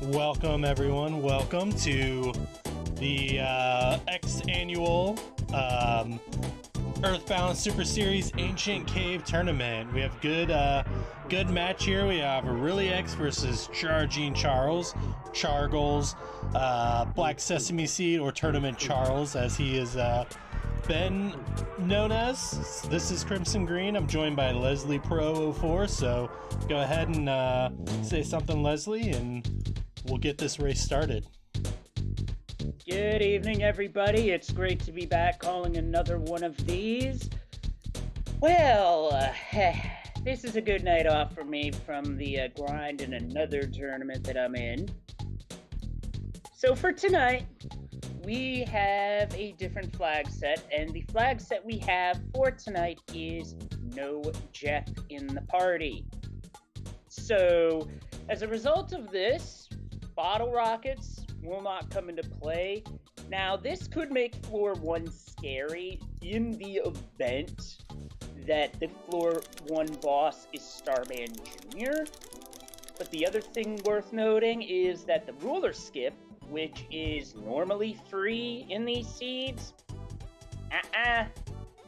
Welcome, everyone. Welcome to the X-annual Earthbound Super Series Ancient Cave Tournament. We have good match here. We have Aurilliux versus ChargingCharles, Black Sesame Seed, or Tournament Charles, as he is been known as. This is Crimson Green. I'm joined by Leslie Pro 04, so go ahead and say something, Leslie, and we'll get this race started. Good evening, everybody. It's great to be back calling another one of these. Well, this is a good night off for me from the grind in another tournament that I'm in. So for tonight, we have a different flag set, and the flag set we have for tonight is no Jeff in the party. So, as a result of this, bottle rockets will not come into play. Now, this could make floor 1 scary in the event that the floor 1 boss is Starman Jr. But the other thing worth noting is that the roller skip, which is normally free in these seeds,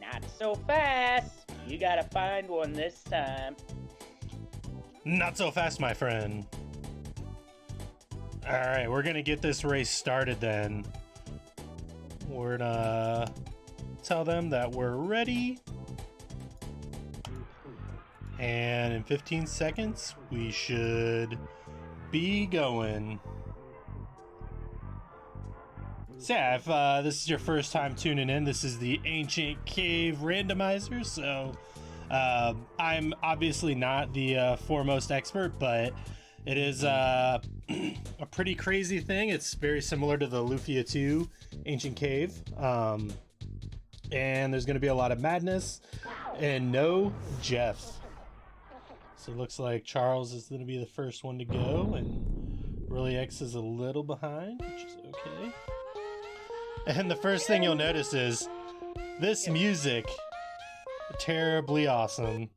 not so fast. You gotta find one this time. Not so fast, my friend. All right, we're gonna get this race started then. We're gonna tell them that we're ready. And in 15 seconds, we should be going. So yeah, if this is your first time tuning in, this is the Ancient Cave Randomizer. So I'm obviously not the foremost expert, but it is a pretty crazy thing. It's very similar to the Lufia 2 Ancient Cave. And there's going to be a lot of madness and no Jeff. So it looks like Charles is going to be the first one to go, and Aurilliux is a little behind, which is okay. And the first thing you'll notice is this music, terribly awesome.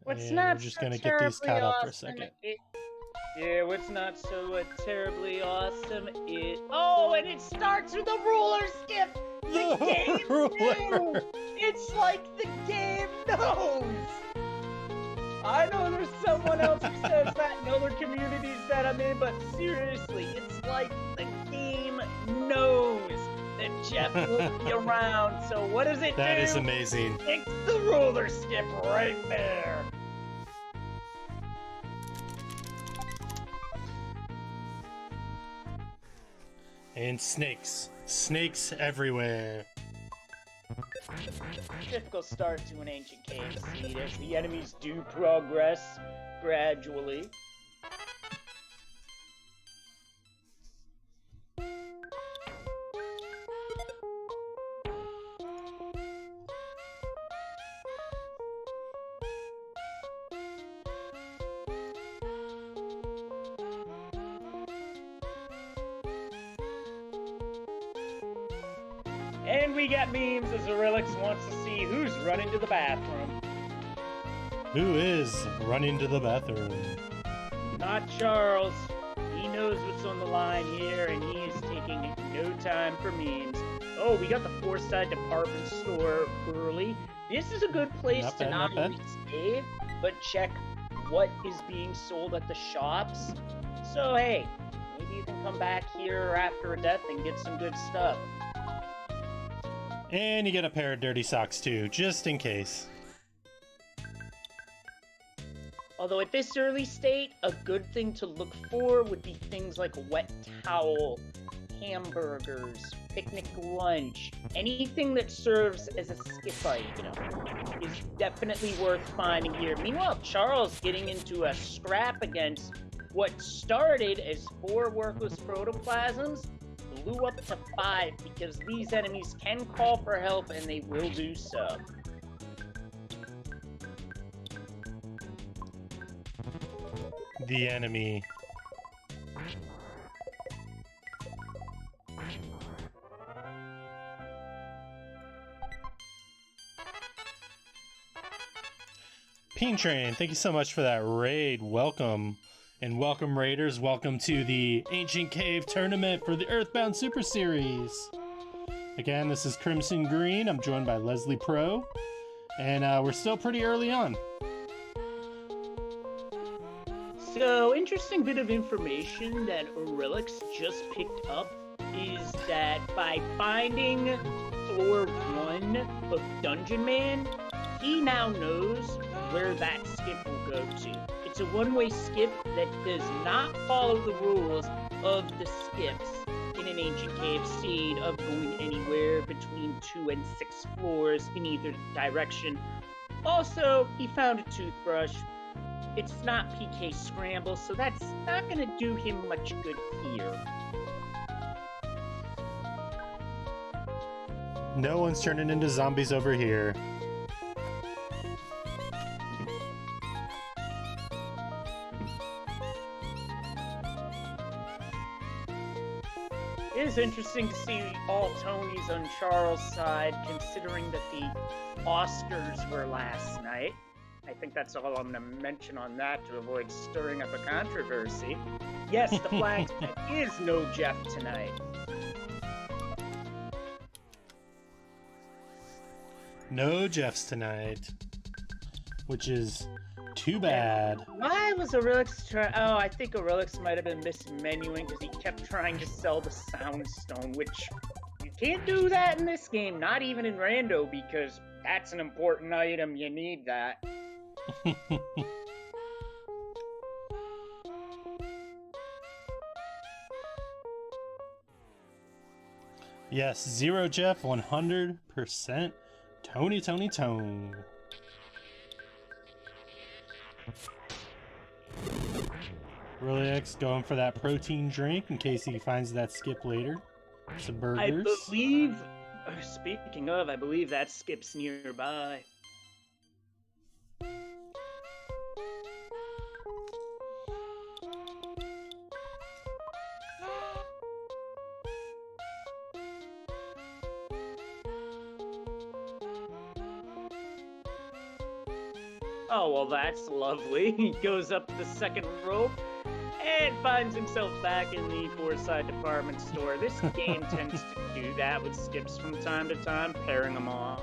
What's and not we're just so gonna get these caught up for a awesome second. What's not so terribly awesome is... Oh, and it starts with a roller skip! The game ruler. knew! It's like the game knows! I know there's someone else who says that in other communities that I'm in, but seriously, it's like the game knows that Jeff will be around, so what does it do? That is amazing. It's the roller skip right there! And snakes everywhere. Typical start to an ancient cave seed as the enemies do progress gradually. And we got memes as Aurilliux wants to see who's running to the bathroom. Who is running to the bathroom? Not Charles. He knows what's on the line here, and he is taking no time for memes. Oh, we got the Forsyth department store early. This is a good place to not only save, but check what is being sold at the shops. So hey, maybe you can come back here after a death and get some good stuff. And you get a pair of dirty socks too, just in case. Although at this early state, a good thing to look for would be things like a wet towel, hamburgers, picnic lunch, anything that serves as a skip item is definitely worth finding here. Meanwhile, Charles getting into a scrap against what started as 4 worthless protoplasms blew up to 5 because these enemies can call for help and they will do so. The enemy. Peen Train, thank you so much for that raid. Welcome. And welcome, Raiders. Welcome to the Ancient Cave Tournament for the Earthbound Super Series. Again, this is Crimson Green. I'm joined by Leslie Pro. And we're still pretty early on. So, interesting bit of information that Aurilliux just picked up is that by finding floor 1 of Dungeon Man, he now knows where that skip will go to. It's a one-way skip that does not follow the rules of the skips in an Ancient Cave scene of going anywhere between 2 and 6 floors in either direction. Also, he found a toothbrush. It's not PK Scramble, so that's not going to do him much good here. No one's turning into zombies over here. It is interesting to see all Tonys on Charles' side, considering that the Oscars were last night. I think that's all I'm going to mention on that to avoid stirring up a controversy. Yes, the flag is no Jeff tonight. No Jeffs tonight. Which is too bad. Why was Aurilliux trying? Oh, I think Aurilliux might have been mismenuing because he kept trying to sell the Sound Stone, which you can't do that in this game, not even in Rando, because that's an important item. You need that. Yes, 0 Jeff, 100% Tony. Aurilliux going for that protein drink in case he finds that skip later. Some burgers. Speaking of, I believe that skip's nearby. Oh, well, that's lovely. He goes up the second rope and finds himself back in the Forsyth department store. This game tends to do that with skips from time to time, pairing them off.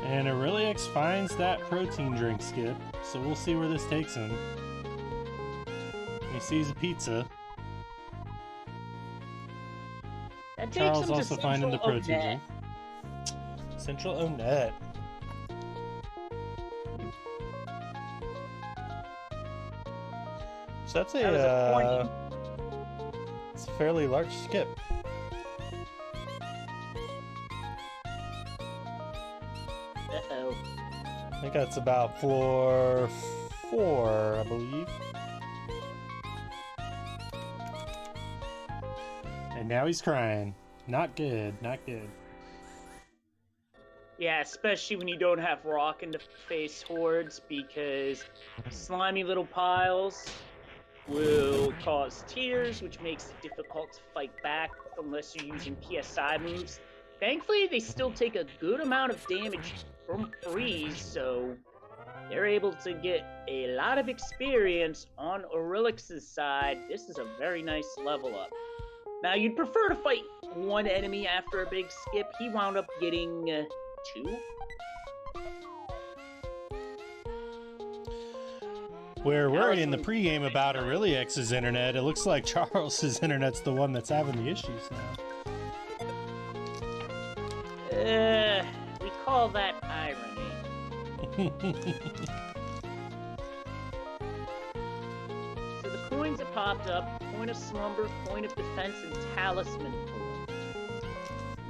And Aurilliux finds that protein drink skip, so we'll see where this takes him. He sees a pizza. Charles also finding the protein drink. Central Onet. So that's it's a fairly large skip. Uh-oh. I think that's about floor 4, I believe. And now he's crying. Not good, not good. Yeah, especially when you don't have rock in the face hordes, because slimy little piles will cause tears, which makes it difficult to fight back unless you're using PSI moves. Thankfully, they still take a good amount of damage from freeze, so they're able to get a lot of experience on Aurilliux's side. This is a very nice level up. Now, you'd prefer to fight one enemy after a big skip. He wound up getting 2. We're worried in the pregame about Aurilliux's internet. It looks like Charles's internet's the one that's having the issues now. We call that irony. So the coins have popped up: Coin of Slumber, Coin of Defense, and Talisman coin.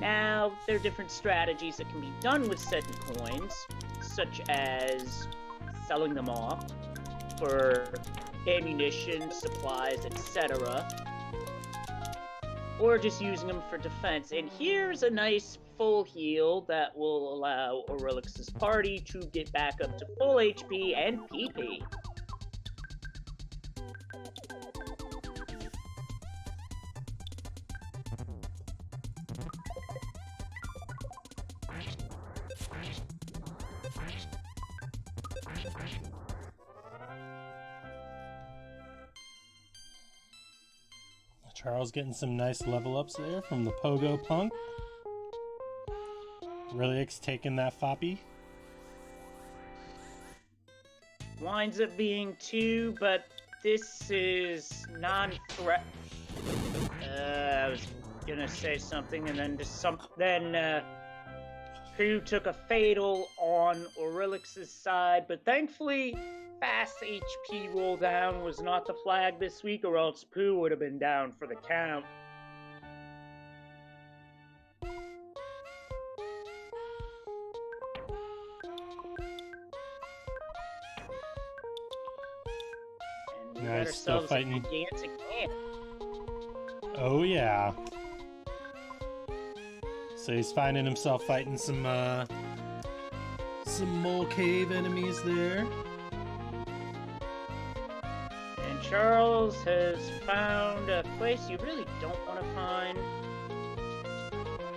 Now, there are different strategies that can be done with said coins, such as selling them off for ammunition, supplies, etc., or just using them for defense. And here's a nice full heal that will allow Aurilliux's party to get back up to full HP and PP. Charles getting some nice level ups there from the Pogo Punk. Aurilliux taking that foppy. Winds up being 2, but this is non-threat. I was gonna say something, and then Crew took a fatal on Auriliux's side, but thankfully, fast HP roll down was not the flag this week, or else Pooh would have been down for the count. And we got Still ourselves fighting. a gigantic camp. Oh yeah. So he's finding himself fighting some mole cave enemies there. And Charles has found a place you really don't want to find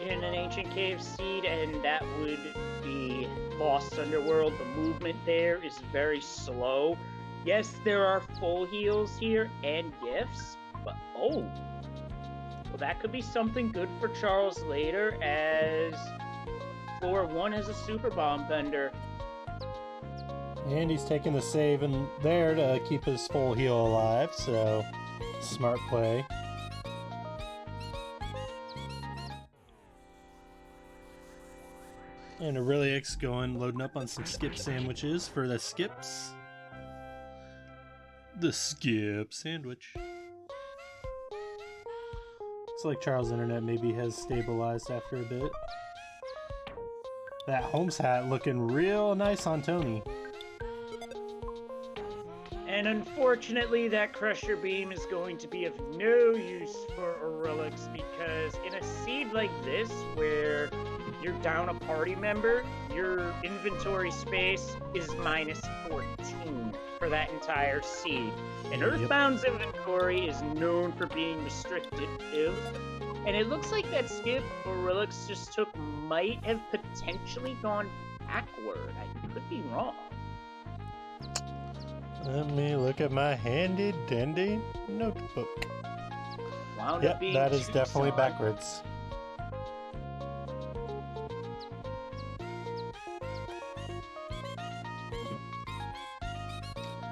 in an ancient cave seed, and that would be Lost Underworld. The movement there is very slow. Yes, there are full heals here and gifts, but well, that could be something good for Charles later, as floor 1 has a super bomb vendor. And he's taking the save in there to keep his full heal alive, so smart play. And Aurilliux loading up on some skip sandwiches for the skips. The skip sandwich. Looks like Charles' internet maybe has stabilized after a bit. That Holmes hat looking real nice on Tony. And unfortunately, that Crusher Beam is going to be of no use for Aurilliux, because in a seed like this, where you're down a party member, your inventory space is minus 14 for that entire seed. And Earthbound's inventory is known for being restrictive, and it looks like that skip Aurilliux just took might have potentially gone backward. I could be wrong. Let me look at my handy dandy notebook. Yep, that is definitely backwards.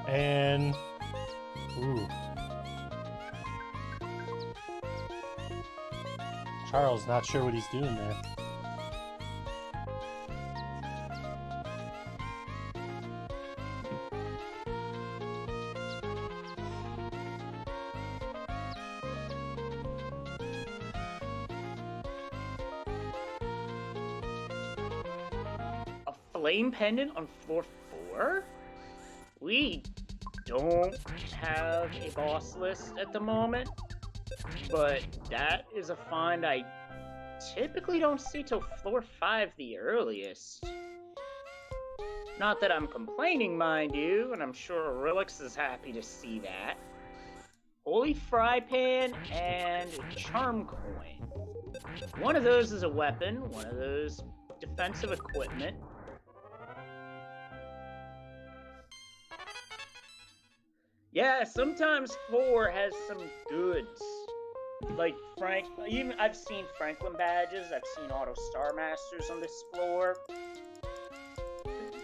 And ooh, Charles not sure what he's doing there. A flame pendant on floor 4? We don't have a boss list at the moment, but that is a find I typically don't see till floor 5 the earliest. Not that I'm complaining, mind you, and I'm sure Aurilliux is happy to see that. Holy Fry Pan and Charm Coin. One of those is a weapon, one of those defensive equipment. Yeah, sometimes 4 has some goods. Like I've seen Franklin badges, I've seen Auto Star Masters on this floor.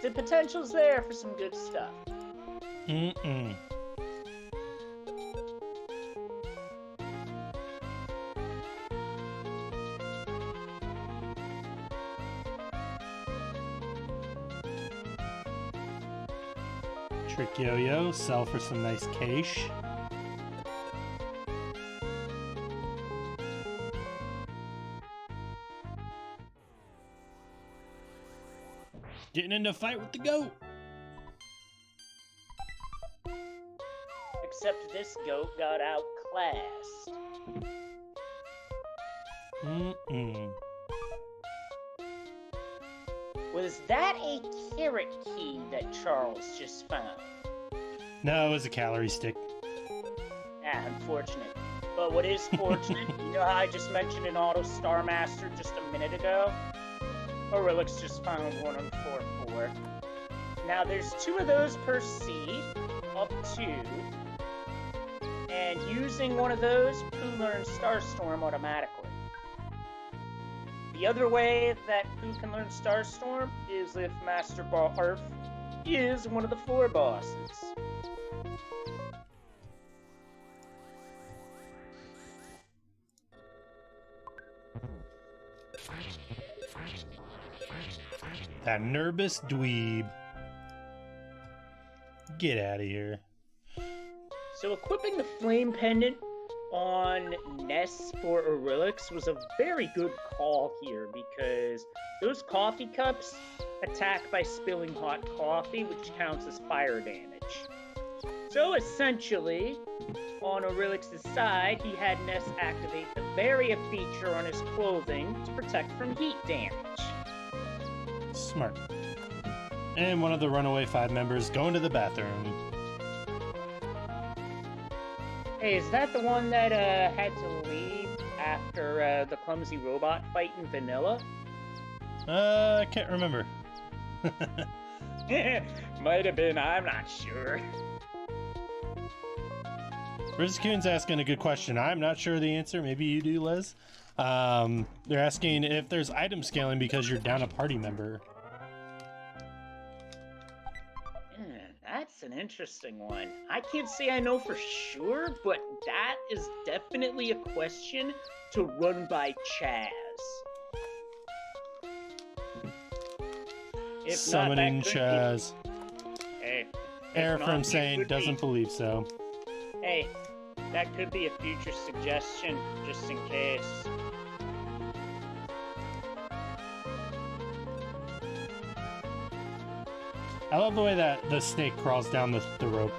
The potential's there for some good stuff. Trick Yo-Yo, sell for some nice cash. Getting into a fight with the goat. Except this goat got outclassed. Was that a carrot key that Charles just found? No, it was a calorie stick. Ah, unfortunate. But what is fortunate, you know how I just mentioned an Auto Star Master just a minute ago? Aurilliux just found one on floor 4. Now there's 2 of those per seed, up 2. And using one of those, Pooh learns Starstorm automatically. The other way that Pooh can learn Starstorm is if Master Barf is one of the 4 bosses. That nervous dweeb. Get out of here. So equipping the Flame Pendant on Ness for Aurilliux was a very good call here because those coffee cups attack by spilling hot coffee, which counts as fire damage. So essentially, on Aurilliux's side, he had Ness activate the Barrier feature on his clothing to protect from heat damage. Smart. And one of the runaway 5 members going to the bathroom. Hey, is that the one that had to leave after the clumsy robot fight in Vanilla? I can't remember. Might have been, I'm not sure. Rizcoon's asking a good question. I'm not sure the answer. Maybe you do, Liz. They're asking if there's item scaling because you're down a party member. That's an interesting one. I can't say I know for sure, but that is definitely a question to run by Chaz. If Summoning not, Chaz. Hey. Air from saying doesn't believe so. Hey, that could be a future suggestion, just in case. I love the way that the snake crawls down the rope.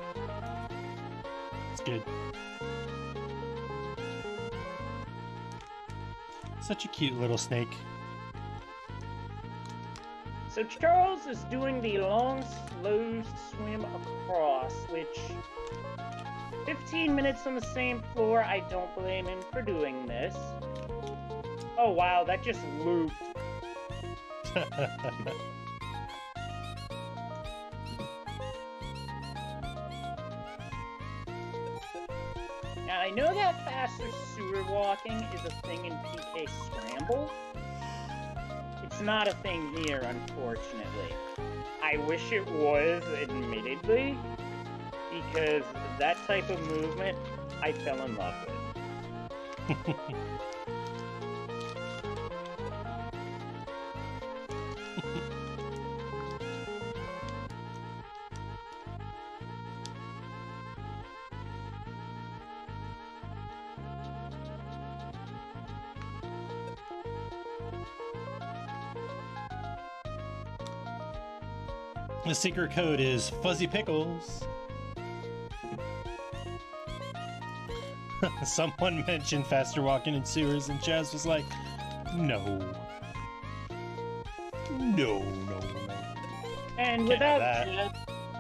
It's good. Such a cute little snake. So Charles is doing the long, slow swim across, which 15 minutes on the same floor, I don't blame him for doing this. Oh wow, that just looped. Now I know that faster sewer walking is a thing in PK Scramble. It's not a thing here, unfortunately. I wish it was, admittedly, because that type of movement I fell in love with. The secret code is Fuzzy Pickles. Someone mentioned faster walking in sewers, and Chaz was like, no. No. And without Chaz,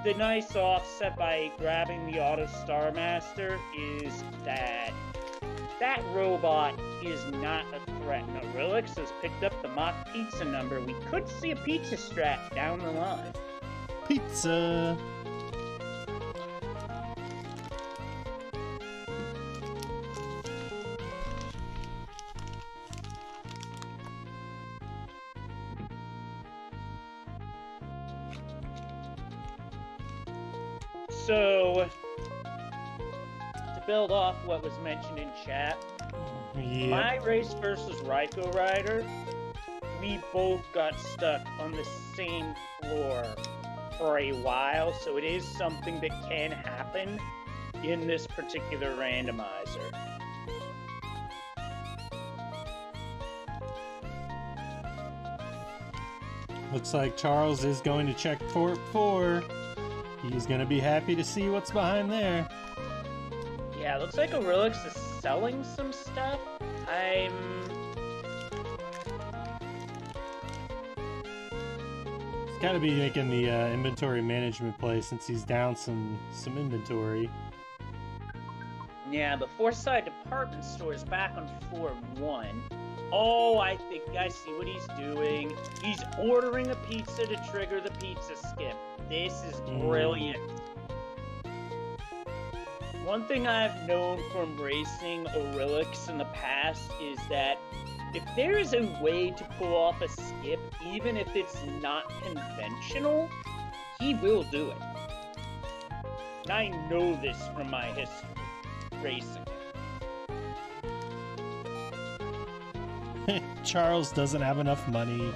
the nice offset by grabbing the Auto Star Master is that that robot is not a threat. And Aurilliux has picked up the mock pizza number. We could see a pizza strat down the line. Pizza. So, to build off what was mentioned in chat, my race versus Ryko Rider, we both got stuck on the same floor for a while, so it is something that can happen in this particular randomizer. Looks like Charles is going to check Fort 4. He's going to be happy to see what's behind there. Yeah, looks like Aurilliux is selling some stuff. He's got to be making the inventory management play since he's down some inventory. Yeah, the Forsyth department store is back on floor 1. Oh, I think I see what he's doing. He's ordering a pizza to trigger the pizza skip. This is brilliant. One thing I've known from racing Aurilliux in the past is that if there is a way to pull off a skip, even if it's not conventional, he will do it. And I know this from my history racing. Charles doesn't have enough money.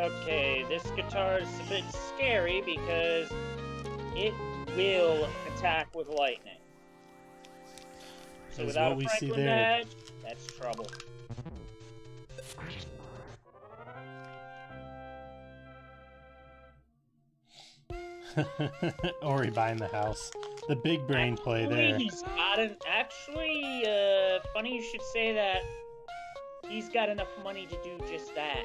Okay, this guitar is a bit scary because it will attack with lightning. So without a Franklin badge, that's trouble. Ori buying the house. The big brain play there. He's got funny you should say that. He's got enough money to do just that.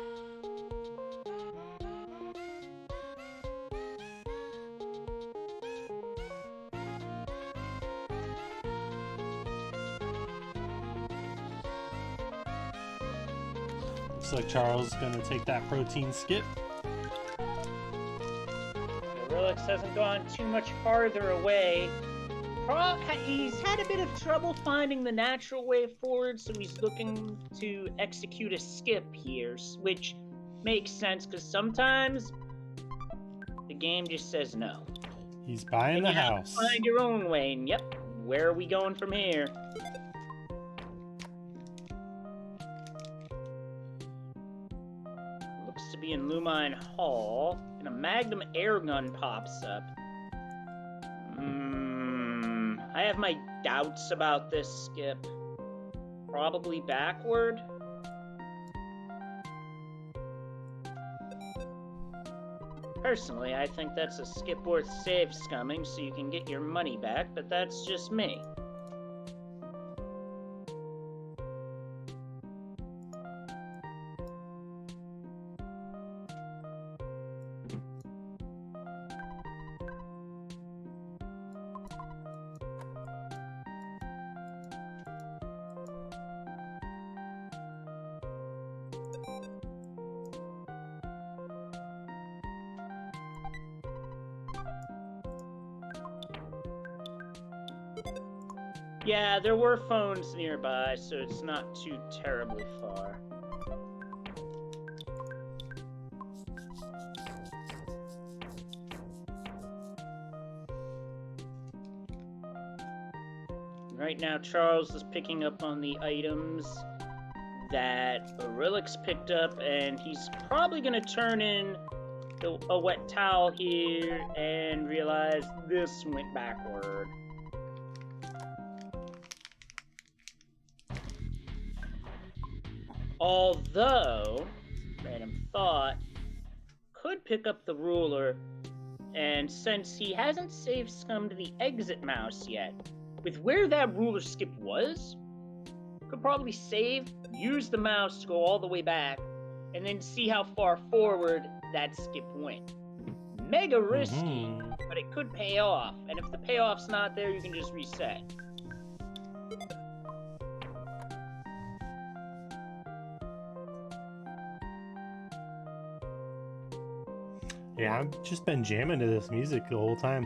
Looks like Charles is gonna take that protein skip. Aurilliux hasn't gone too much farther away. He's had a bit of trouble finding the natural way forward, so he's looking to execute a skip here, which makes sense because sometimes the game just says no. He's buying the house. Find your own way, and yep, where are we going from here? Looks to be in Lumine Hall, and a Magnum air gun pops up. I have my doubts about this skip. Probably backward. Personally, I think that's a skip worth save scumming so you can get your money back, but that's just me. Yeah, there were phones nearby, so it's not too terribly far. Right now, Charles is picking up on the items that Aurilliux picked up, and he's probably going to turn in a wet towel here and realize this went backward. Although, random thought, could pick up the ruler, and since he hasn't save scummed the exit mouse yet, with where that ruler skip was, could probably save, use the mouse to go all the way back, and then see how far forward that skip went. Mega risky, but it could pay off, and if the payoff's not there, you can just reset. Yeah, I've just been jamming to this music the whole time.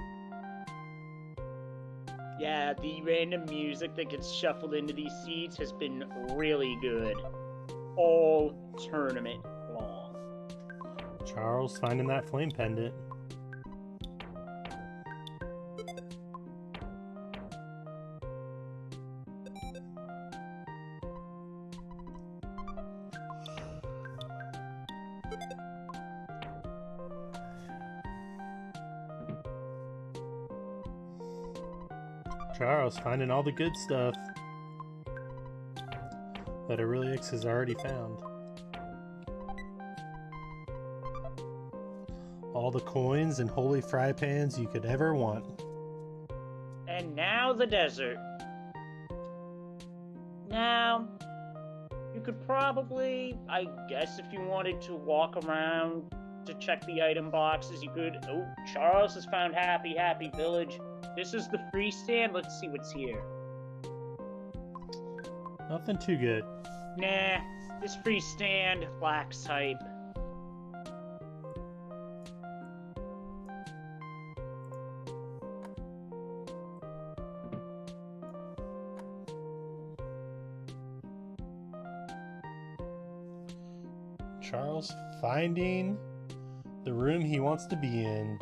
Yeah, the random music that gets shuffled into these seats has been really good. All tournament long. Charles finding that flame pendant. Charles finding all the good stuff that Aurilliux has already found. All the coins and holy fry pans you could ever want. And now the desert. Now, you could probably, I guess if you wanted to walk around to check the item boxes, you could. Oh, Charles has found Happy Happy Village. This is the free stand. Let's see what's here. Nothing too good. Nah, this free stand lacks hype. Charles finding the room he wants to be in.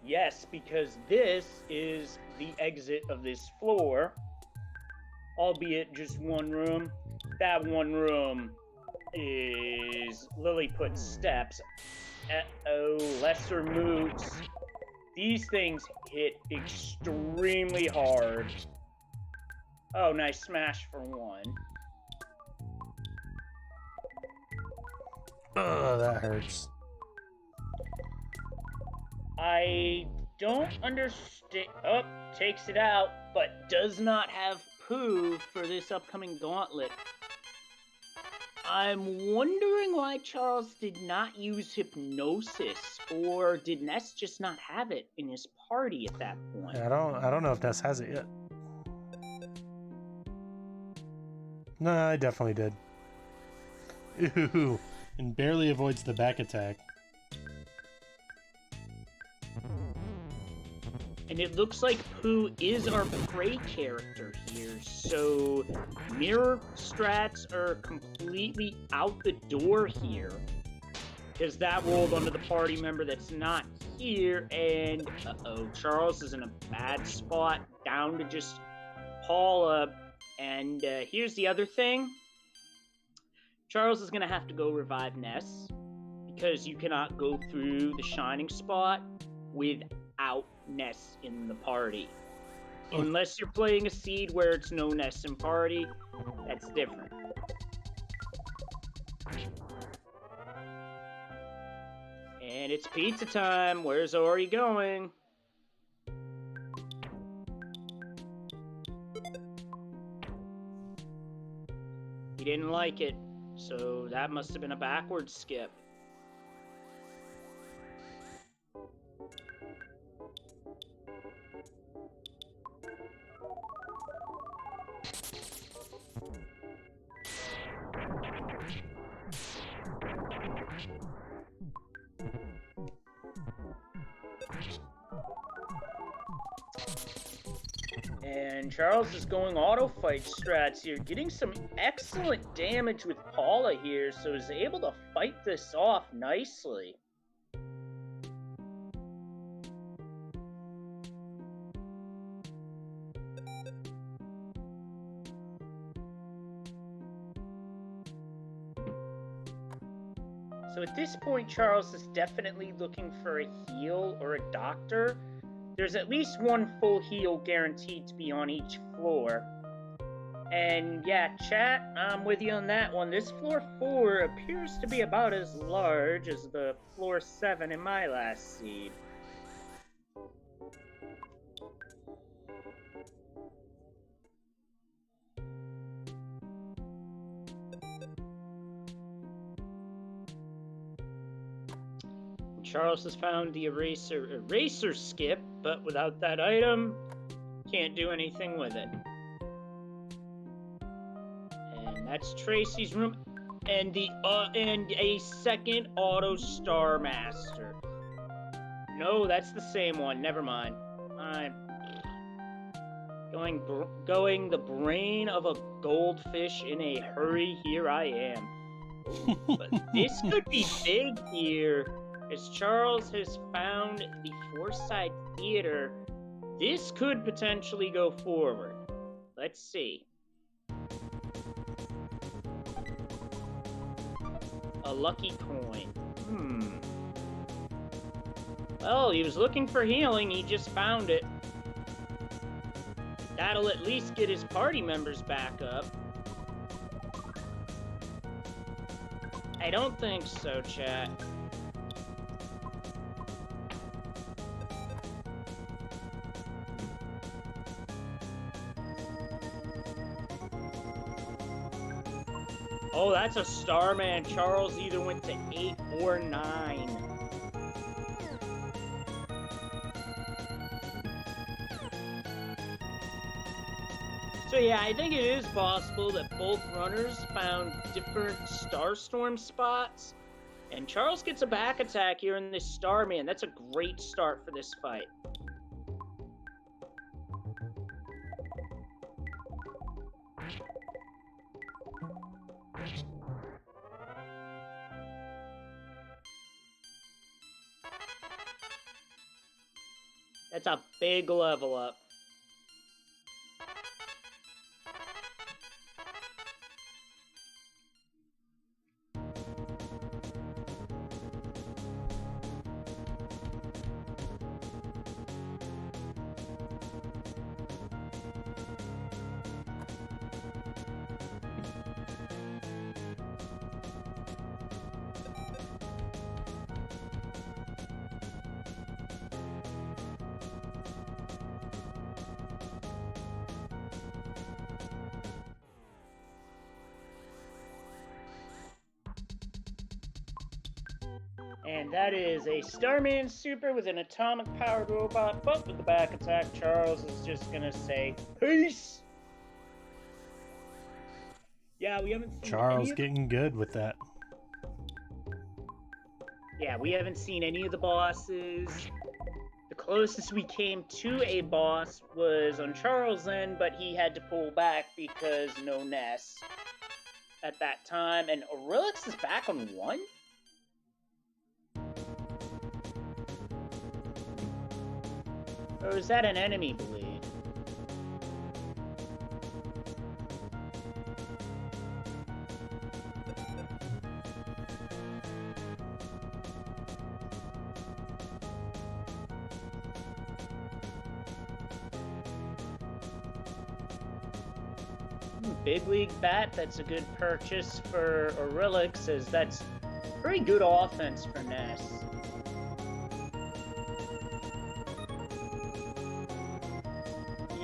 Yes, because this is the exit of this floor, albeit just one room. That one room is Lilliput steps. Uh-oh, lesser moots. These things hit extremely hard. Oh, nice smash for one. Oh, that hurts. I don't understand. Oh, takes it out, but does not have poo for this upcoming gauntlet. I'm wondering why Charles did not use hypnosis, or did Ness just not have it in his party at that point? I don't know if Ness has it yet. No, I definitely did. Ooh, and barely avoids the back attack. And it looks like Pooh is our prey character here, so mirror strats are completely out the door here. Because that rolled onto the party member that's not here, and uh-oh, Charles is in a bad spot, down to just Paula. And here's the other thing. Charles is going to have to go revive Ness, because you cannot go through the shining spot without Ness in the party. Unless you're playing a seed where it's no Ness in party, that's different. And it's pizza time. Where's Ori going? He didn't like it, so that must have been a backward skip. And Charles is going auto fight strats here, getting some excellent damage with Paula here, so is able to fight this off nicely. So at this point, Charles is definitely looking for a heal or a doctor. There's at least one full heal guaranteed to be on each floor. And yeah, chat, I'm with you on that one. This floor 4 appears to be about as large as the floor 7 in my last seed. Charles has found the eraser skip, but without that item, can't do anything with it. And that's Tracy's room, and a second auto Star Master. No, that's the same one. Never mind. I'm going the brain of a goldfish in a hurry. Here I am. But this could be big here. As Charles has found the Forsyth Theater, this could potentially go forward. Let's see. A lucky coin. Well, he was looking for healing, he just found it. That'll at least get his party members back up. I don't think so, chat. Oh, that's a Starman. Charles either went to 8 or 9. So yeah, I think it is possible that both runners found different Starstorm spots. And Charles gets a back attack here in this Starman. That's a great start for this fight. That's a big level up. And that is a Starman Super with an atomic-powered robot, but with the back attack, Charles is just gonna say, peace! Yeah, we haven't seen Charles getting good with that. Yeah, we haven't seen any of the bosses. The closest we came to a boss was on Charles' end, but he had to pull back because no Ness at that time. And Aurilliux is back on 1? Or is that an enemy bleed? Big League Bat, that's a good purchase for Aurilliux, as that's pretty good offense for Ness.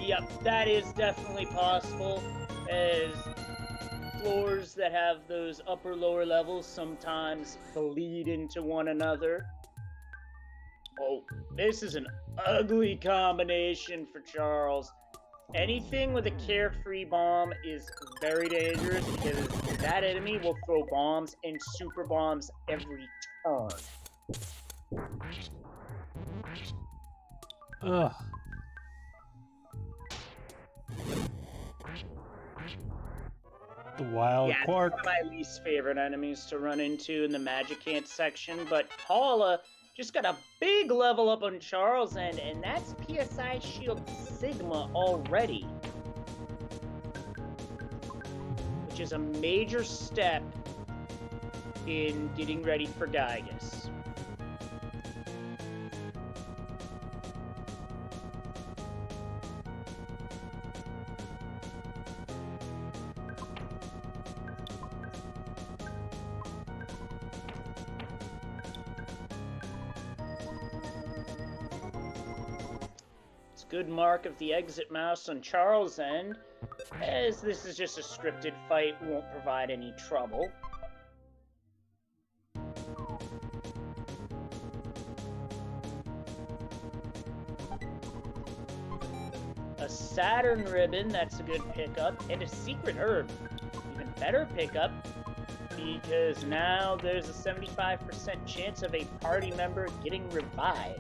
Yep, that is definitely possible, as floors that have those upper-lower levels sometimes bleed into one another. Oh, this is an ugly combination for Charles. Anything with a carefree bomb is very dangerous because that enemy will throw bombs and super bombs every turn. Ugh. The wild quark. One of my least favorite enemies to run into in the Magicant section, but Paula just got a big level up on Charles' end, and that's PSI Shield Sigma already. Which is a major step in getting ready for Gygus. Good mark of the exit mouse on Charles' end, as this is just a scripted fight, won't provide any trouble. A Saturn ribbon, that's a good pickup, and a secret herb, even better pickup, because now there's a 75% chance of a party member getting revived.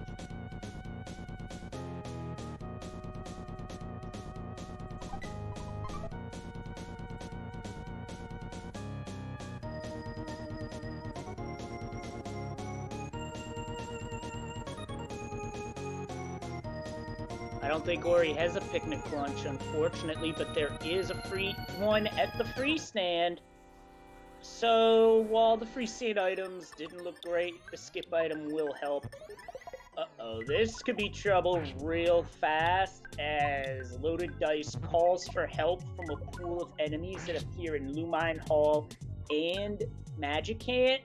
I don't think Ori has a picnic lunch, unfortunately, but there is a free one at the free stand. So, while the free stand items didn't look great, the skip item will help. Uh-oh, this could be trouble real fast, as Loaded Dice calls for help from a pool of enemies that appear in Lumine Hall and Magicant,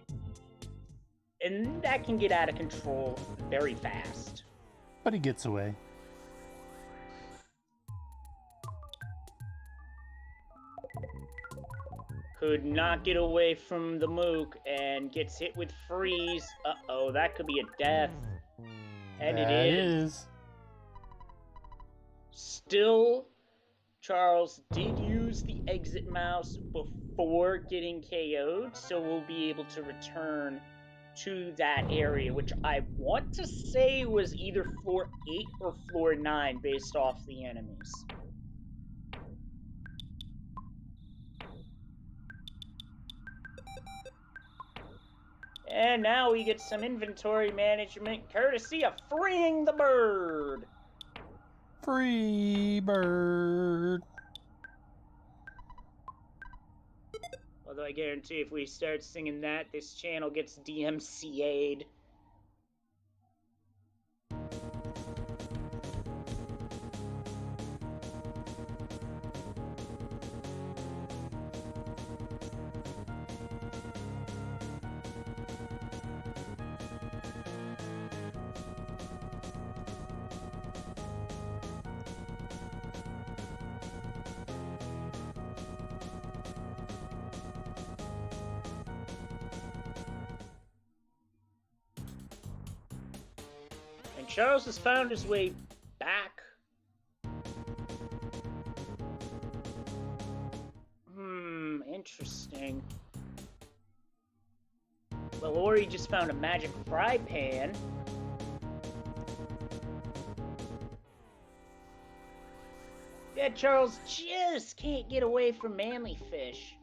and that can get out of control very fast. But he gets away. Could not get away from the Mook and gets hit with freeze. Uh-oh, that could be a death. And that it is. Still, Charles did use the exit mouse before getting KO'd, so we'll be able to return to that area, which I want to say was either floor 8 or floor 9 based off the enemies. And now we get some inventory management courtesy of Freeing the Bird. Free bird. Although I guarantee if we start singing that, this channel gets DMCA'd. And Charles has found his way back. Interesting. Well, Ori just found a magic fry pan. Yeah, Charles just can't get away from manly fish.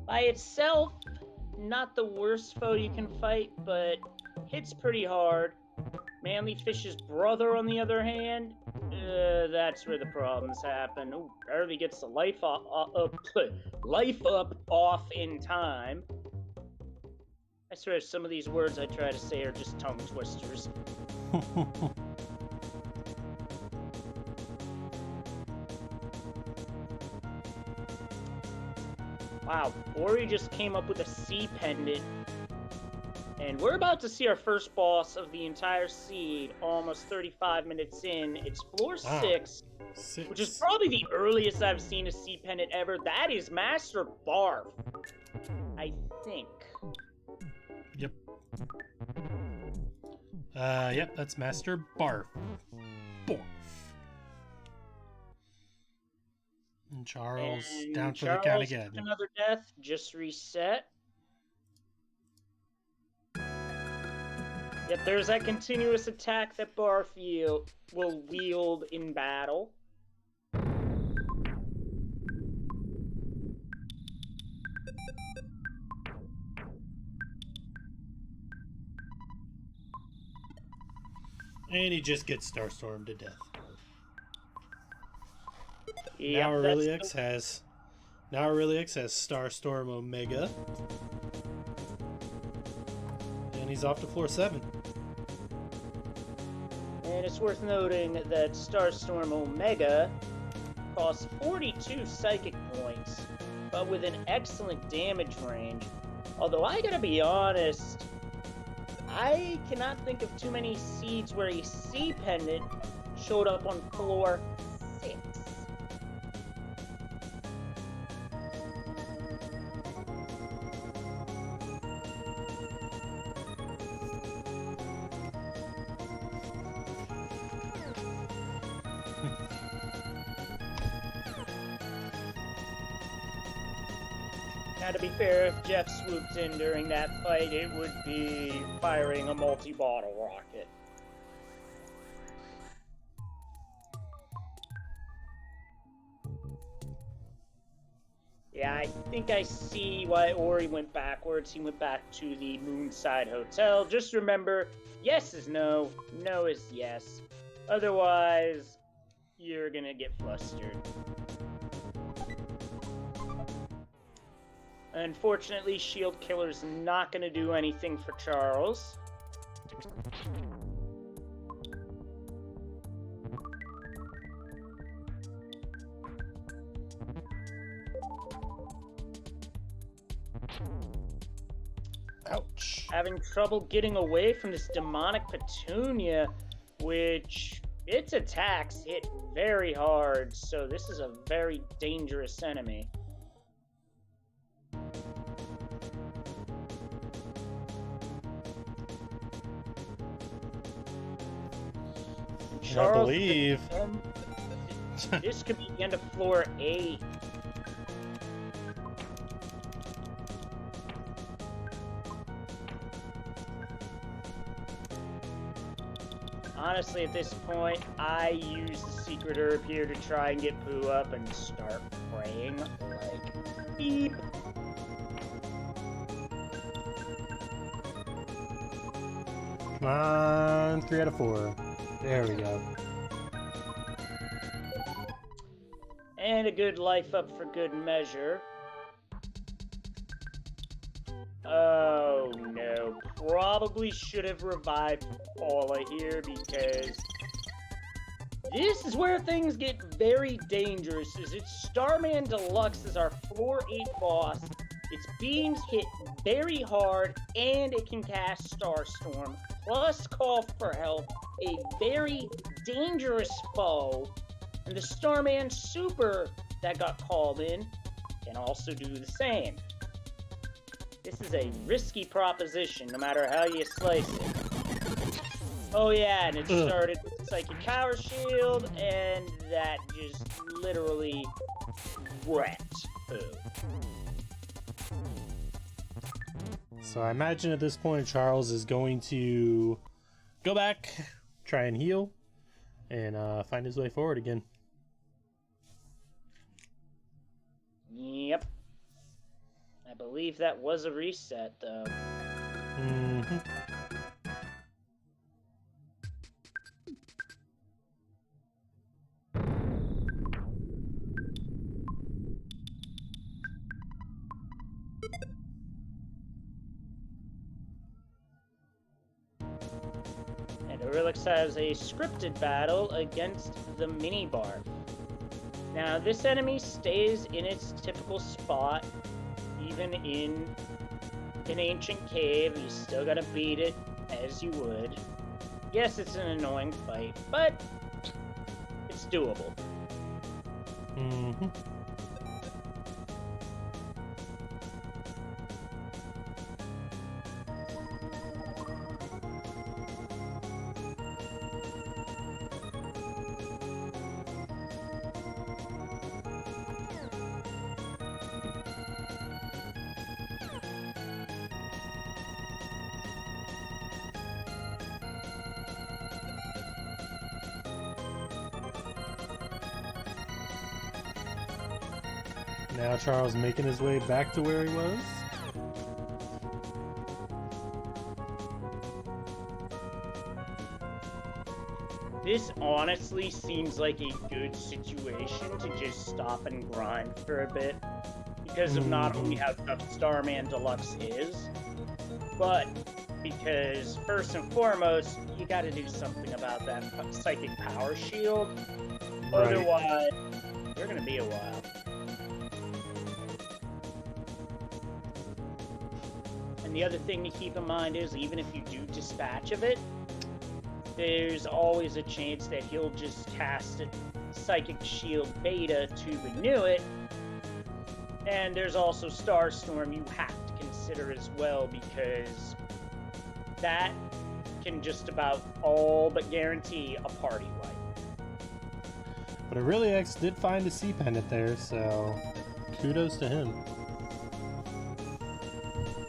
By itself, not the worst foe you can fight, but hits pretty hard. Manly Fish's brother, on the other hand, that's where the problems happen. Ooh, barely gets the life up off in time. I swear some of these words I try to say are just tongue twisters. Wow, Ori just came up with a sea pendant. And we're about to see our first boss of the entire seed, almost 35 minutes in. It's floor 6, which is probably the earliest I've seen a sea pendant ever. That is Master Barf, I think. Yep. Yep, that's Master Barf. Barf. And Charles down for the count again. Another death, just reset. Yep, there's that continuous attack that Barf will wield in battle. And he just gets Starstormed to death. Yep, now Aurilliux has Starstorm Omega. And he's off to floor 7. And it's worth noting that Starstorm Omega costs 42 psychic points, but with an excellent damage range. Although I gotta be honest, I cannot think of too many seeds where a sea pendant showed up on floor 6. Now, to be fair, if Jeff swooped in during that fight, it would be firing a multi-bottle rocket. Yeah, I think I see why Ori went backwards. He went back to the Moonside Hotel. Just remember, yes is no, no is yes. Otherwise, you're gonna get flustered. Unfortunately, Shield Killer's not going to do anything for Charles. Ouch. Having trouble getting away from this demonic Petunia, which its attacks hit very hard, so this is a very dangerous enemy. I believe this could be the end of floor 8. Honestly, at this point, I use the secret herb here to try and get Pooh up and start praying like beep. Come on, 3 out of 4. There we go. And a good life up for good measure. Oh no, probably should have revived Paula here because this is where things get very dangerous. It's Starman Deluxe is our floor 8 boss. Its beams hit very hard and it can cast Starstorm, plus call for help, a very dangerous foe. And the Starman Super that got called in can also do the same. This is a risky proposition, no matter how you slice it. Oh yeah, and it started with Psychic Power Shield, and that just literally wrecked Pooh. So I imagine at this point Charles is going to go back, try and heal, and find his way forward again. Yep. I believe that was a reset, though. Mm-hmm. And Aurilliux has a scripted battle against the mini-barb. Now, this enemy stays in its typical spot, even in an ancient cave. You still gotta beat it, as you would. Yes, it's an annoying fight, but it's doable. Mm-hmm. Now Charles making his way back to where he was. This honestly seems like a good situation to just stop and grind for a bit, because of not only how tough Starman Deluxe is, but because, first and foremost, you gotta do something about that Psychic Power Shield. Right. Otherwise, you're gonna be a while. And the other thing to keep in mind is, even if you do dispatch of it, there's always a chance that he'll just cast a Psychic Shield Beta to renew it. And there's also Starstorm you have to consider as well, because that can just about all but guarantee a party wipe. But Aurilliux did find a C pendant there, so kudos to him.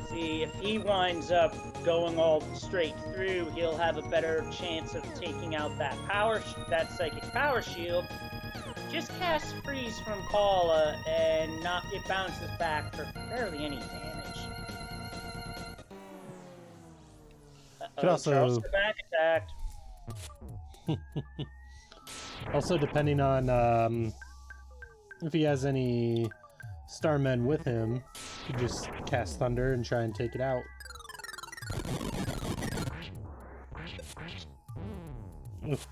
See, if he winds up going all straight through, he'll have a better chance of taking out that Psychic Power Shield. Just cast Freeze from Paula, and it bounces back for barely any damage. Could also Charles back attacked. Also, depending on if he has any Starmen with him, you could just cast Thunder and try and take it out. Oof.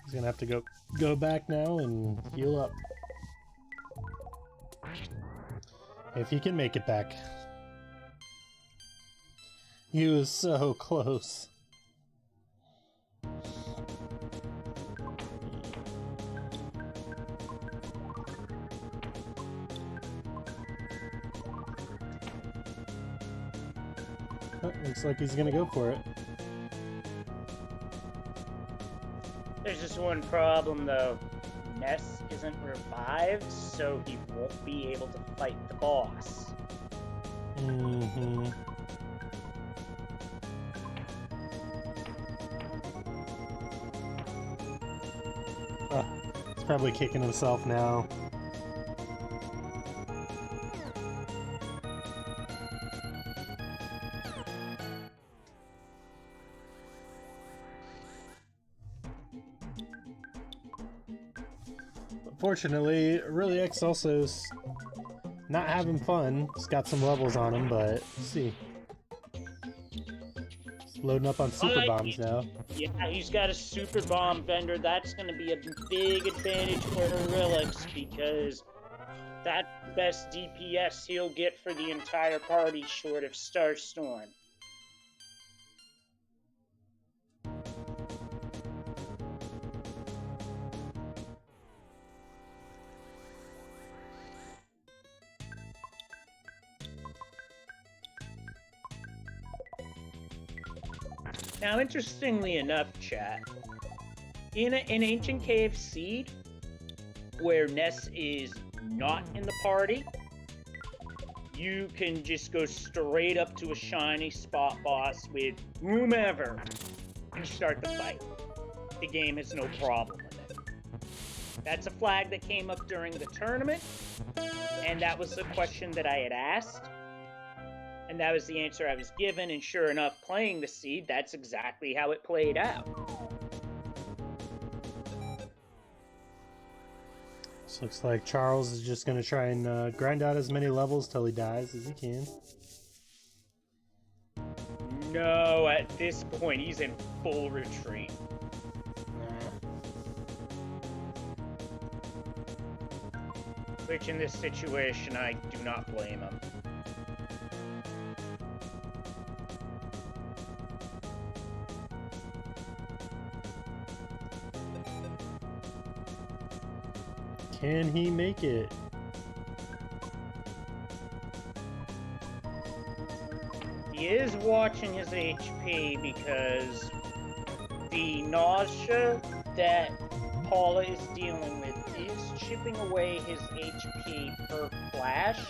He's gonna have to go back now and heal up. If he can make it back. He was so close. Oh, looks like he's gonna go for it. There's just one problem, though. Ness isn't revived, so he won't be able to fight the boss. Mm-hmm. He's probably kicking himself now. Fortunately, Aurilliux also not having fun. He's got some levels on him, but let's see. He's loading up on super bombs now. Yeah, he's got a super bomb vendor. That's going to be a big advantage for Aurilliux because that's the best DPS he'll get for the entire party short of Starstorm. Now, interestingly enough, chat, in an Ancient Cave Seed, where Ness is not in the party, you can just go straight up to a shiny spot boss with whomever and start the fight. The game has no problem with it. That's a flag that came up during the tournament, and that was the question that I had asked. And that was the answer I was given, and sure enough, playing the seed, that's exactly how it played out. This looks like Charles is just going to try and grind out as many levels till he dies as he can. No, at this point, he's in full retreat. Which, in this situation, I do not blame him. Can he make it? He is watching his HP because the nausea that Paula is dealing with is chipping away his HP per flash,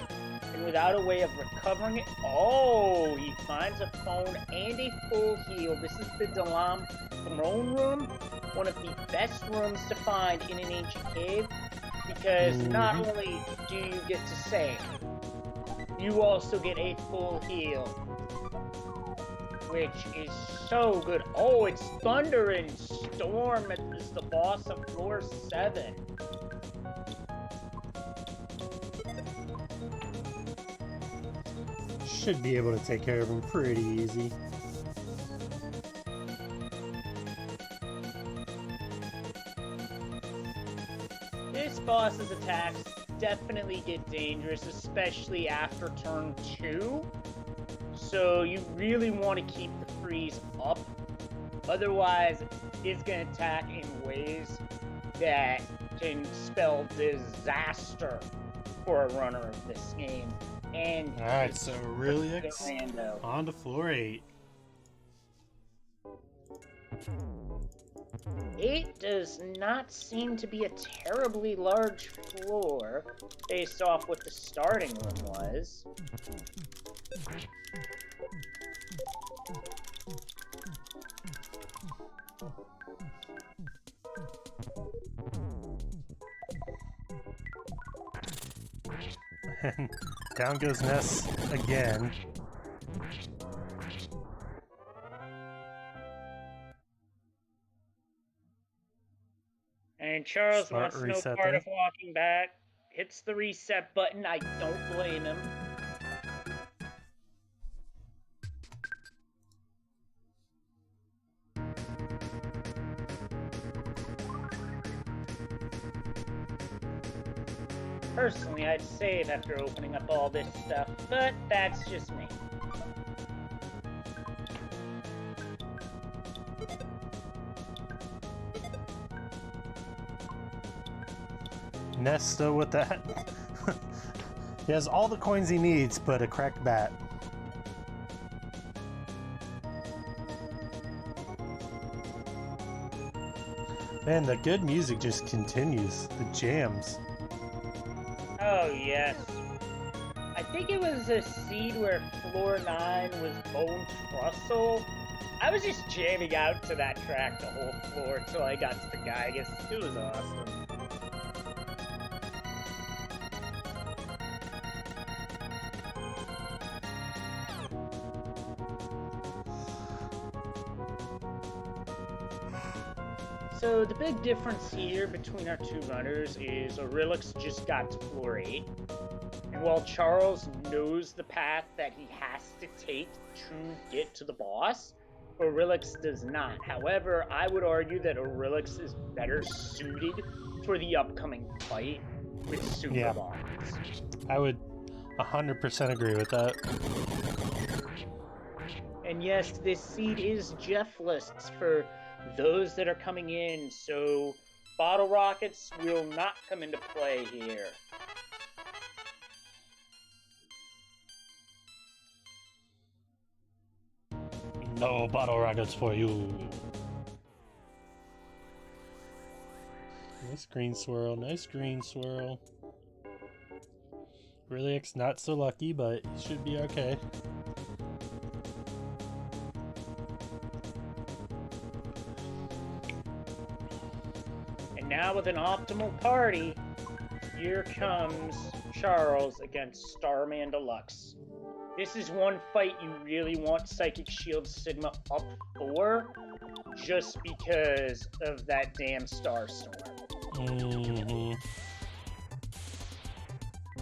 and without a way of recovering it, oh, he finds a phone and a full heal. This is the Dalam throne room, one of the best rooms to find in an ancient cave, because not only do you get to save, you also get a full heal, which is so good. Oh, it's Thunder and Storm as the boss of floor 7. Should be able to take care of him pretty easy. This boss's attacks definitely get dangerous, especially after turn 2. So you really want to keep the freeze up. Otherwise, it's going to attack in ways that can spell disaster for a runner of this game. And alright, so Aurilliux on to floor 8. 8 does not seem to be a terribly large floor based off what the starting room was. And down goes Ness again. And Charles Smart wants no reset part there. of walking back. Hits the reset button. I don't blame him. Personally, I'd save after opening up all this stuff, but that's just me. Ness still with that. He has all the coins he needs, but a cracked bat. Man, the good music just continues. The jams. Oh, yes. I think it was a seed where floor 9 was Bone Trussell. I was just jamming out to that track the whole floor until I got to the Gygus. It was awesome. So the big difference here between our two runners is Aurilliux just got to floor 8. And while Charles knows the path that he has to take to get to the boss, Aurilliux does not. However, I would argue that Aurilliux is better suited for the upcoming fight with Super Bombs. I would 100% agree with that. And yes, this seed is Jeffless for those that are coming in, so bottle rockets will not come into play here. No bottle rockets for you. Nice green swirl, nice green swirl. Aurilliux not so lucky, but he should be okay. And now with an optimal party, here comes Charles against Starman Deluxe. This is one fight you really want Psychic Shield Sigma up for, just because of that damn Starstorm.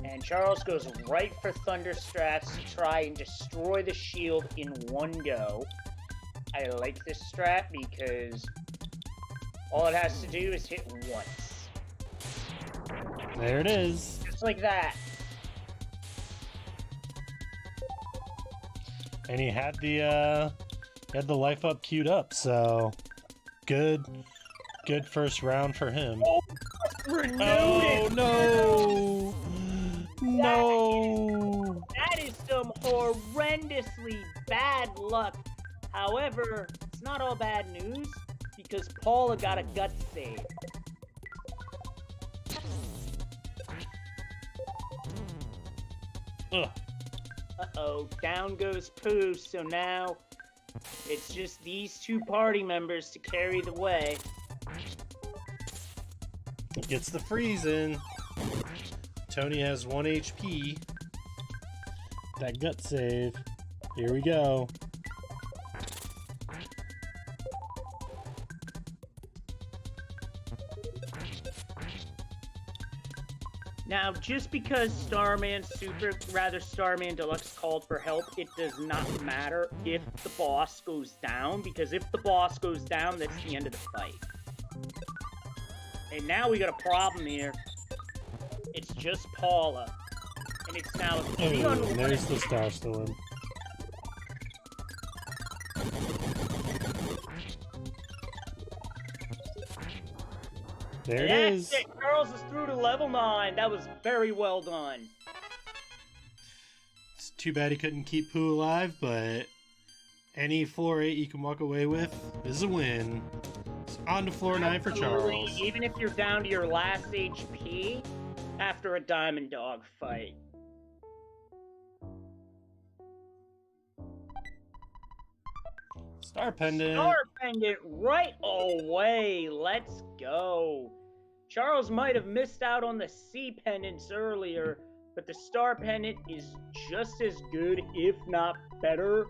And Charles goes right for Thunder Strats to try and destroy the shield in one go. I like this strat because all it has to do is hit once. There it is. Just like that. And he had the life up queued up, so good first round for him. Oh, oh no! No! That is some horrendously bad luck. However, it's not all bad news because Paula got a gut save. Ugh. Uh-oh, down goes Pooh, so now it's just these two party members to carry the way. Gets the freeze in. Tony has 1 HP. That gut save. Here we go. Now, just because Starman Deluxe called for help, it does not matter if the boss goes down, because if the boss goes down, that's the end of the fight. And now we got a problem here. It's just Paula. And it's now a 3-on-1. There's the Starstorm. There it is. That's it. Charles is through to level 9. That was very well done. It's too bad he couldn't keep Pooh alive, but any floor 8 you can walk away with is a win. It's on to floor 9 for Charles. Even if you're down to your last HP after a Diamond Dog fight. Star Pendant. Star Pendant right away. Let's go. Charles might have missed out on the C pendants earlier, but the Star Pendant is just as good, if not better,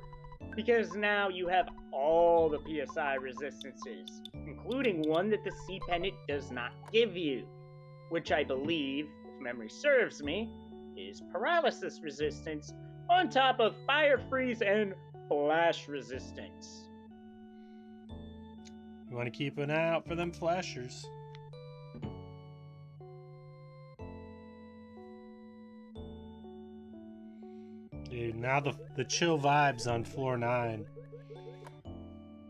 because now you have all the PSI resistances, including one that the C pendant does not give you, which I believe, if memory serves me, is paralysis resistance on top of fire freeze and flash resistance. You want to keep an eye out for them flashers. Dude, now the chill vibes on floor 9.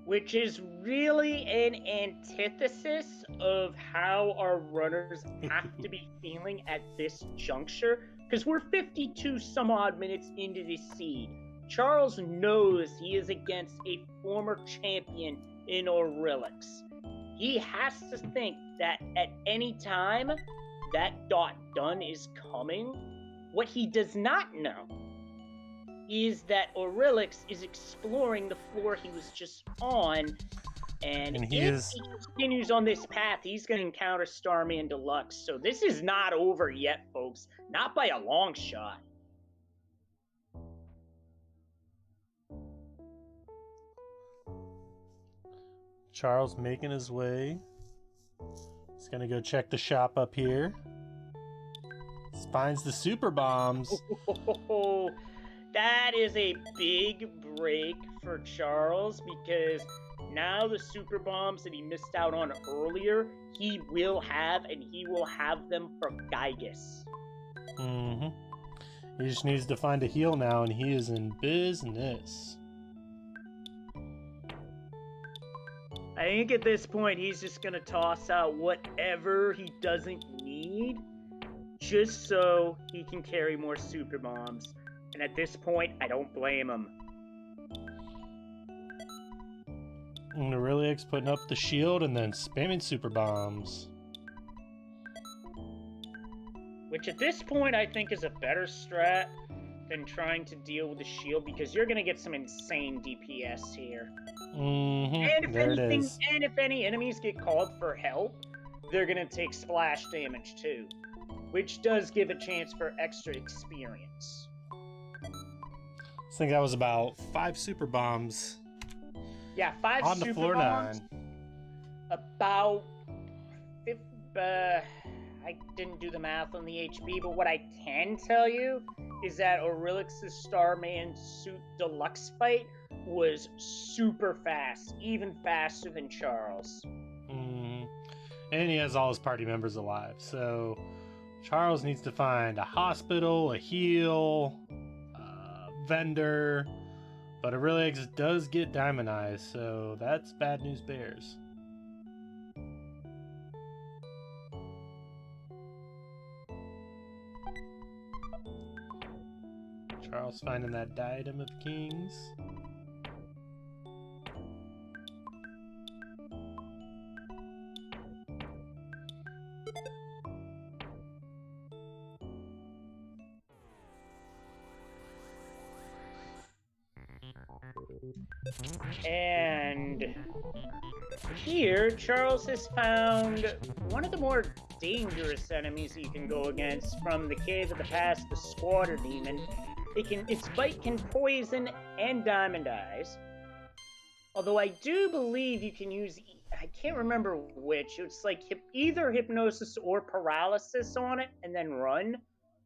Which is really an antithesis of how our runners have to be feeling at this juncture, because we're 52 some odd minutes into this seed. Charles knows he is against a former champion in Aurilliux. He has to think that at any time that done is coming. What he does not know is that Aurilliux is exploring the floor he was just on, and if he continues on this path, he's going to encounter Starman Deluxe. So this is not over yet, folks. Not by a long shot. Charles making his way Gonna go check the shop up here. Finds the super bombs. Oh, that is a big break for Charles, because now the super bombs that he missed out on earlier, he will have, and he will have them from Gygus. Mm-hmm. He just needs to find a heal now, and he is in business. I think at this point he's just gonna toss out whatever he doesn't need, just so he can carry more super bombs. And at this point, I don't blame him. And Aurilliux putting up the shield and then spamming super bombs. Which at this point I think is a better strat than trying to deal with the shield, because you're gonna get some insane DPS here. Mm-hmm. And if There anything, it is. and if any enemies get called for help, they're gonna take splash damage too, which does give a chance for extra experience. I think that was about 5 super bombs. Yeah, 5 on the super floor bombs. 9. About, I didn't do the math on the HP, but what I can tell you is that Auriliux's Starman Suit Deluxe fight was super fast, even faster than Charles. Mm-hmm. And he has all his party members alive, so Charles needs to find a hospital, a heal, a vendor, but Aurilliux does get diamondized, so that's bad news bears. Charles finding that Diadem of Kings. And here, Charles has found one of the more dangerous enemies you can go against from the Cave of the Past, the Squatter Demon. Its bite can poison and diamondize. Although I do believe you can use, I can't remember which, it's like either hypnosis or paralysis on it and then run.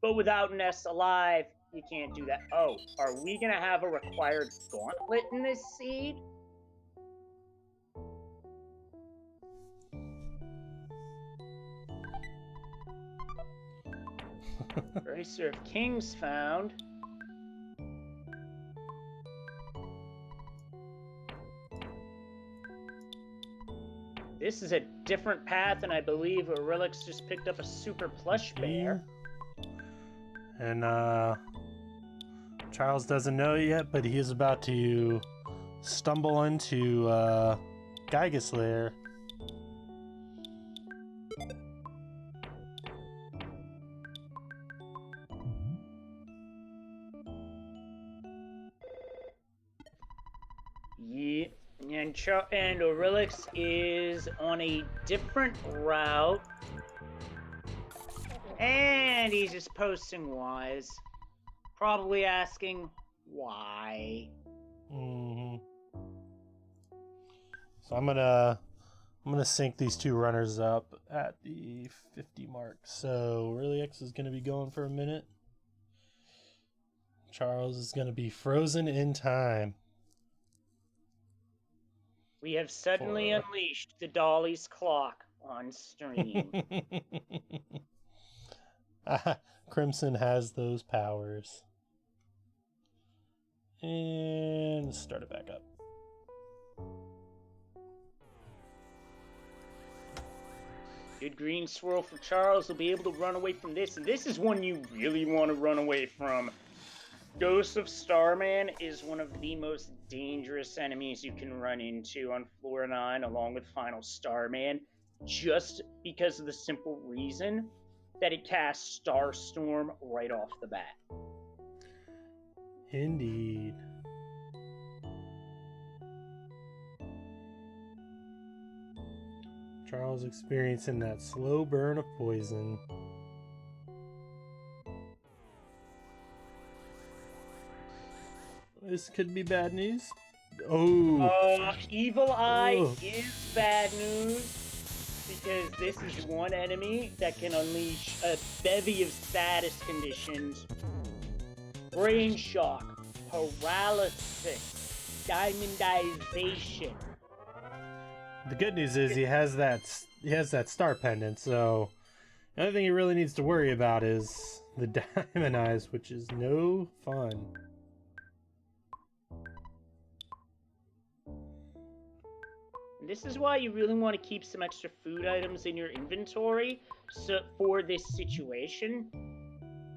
But without Ness alive, you can't do that. Oh, are we gonna have a required gauntlet in this seed? Racer of Kings found. This is a different path, and I believe Aurilliux just picked up a super plush bear. And Charles doesn't know it yet, but he is about to stumble into Gygus lair. Yeah, and Aurilliux is on a different route. And he's just posting wise. Probably asking why. Mm-hmm. So I'm gonna sync these two runners up at the 50 mark. So Aurilliux is gonna be going for a minute. Charles is gonna be frozen in time. We have suddenly unleashed the Dolly's clock on stream. Crimson has those powers. And start it back up. Good green swirl for Charles. Will be able to run away from this. And this is one you really want to run away from. Ghost of Starman is one of the most dangerous enemies you can run into on floor 9, along with Final Starman, just because of the simple reason that it casts Starstorm right off the bat. Indeed. Charles experiencing that slow burn of poison. This could be bad news. Oh. Evil Eye is bad news. because this is one enemy that can unleash a bevy of status conditions. Brain shock, paralysis, diamondization. The good news is he has that star pendant, so the only thing he really needs to worry about is the diamond eyes, which is no fun. And this is why you really want to keep some extra food items in your inventory for this situation.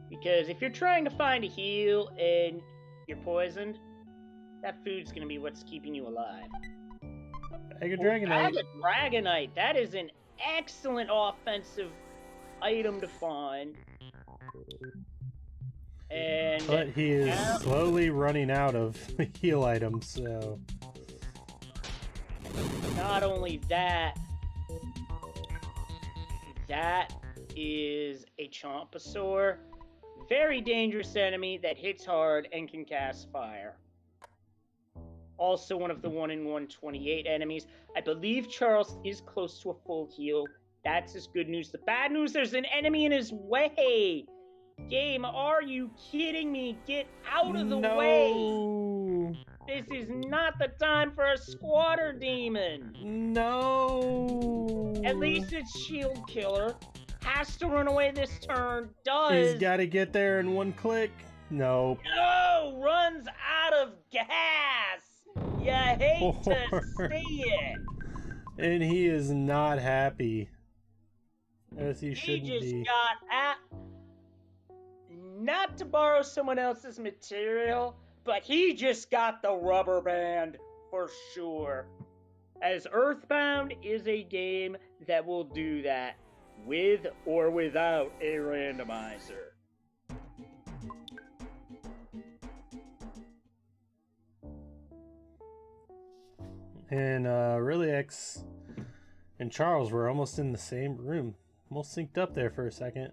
Because if you're trying to find a heal and you're poisoned, that food's going to be what's keeping you alive. Bag of Dragonite. Bag of Dragonite. That is an excellent offensive item to find. But he is slowly running out of heal items, so... Not only that, that is a Chompasaur. Very dangerous enemy that hits hard and can cast fire. Also one of the 1-in-128 enemies. I believe Charles is close to a full heal. That's his good news. The bad news, there's an enemy in his way. Game, are you kidding me? Get out of the way. This is not the time for a squatter demon. No. At least it's Shield Killer. Has to run away this turn. Does. He's got to get there in one click. No. No! Runs out of gas! You hate to see it. And he is not happy. As he shouldn't be. He just got at... Not to borrow someone else's material, but he just got the rubber band for sure. As Earthbound is a game that will do that, with or without a randomizer. And Aurilliux and Charles were almost in the same room. Almost synced up there for a second.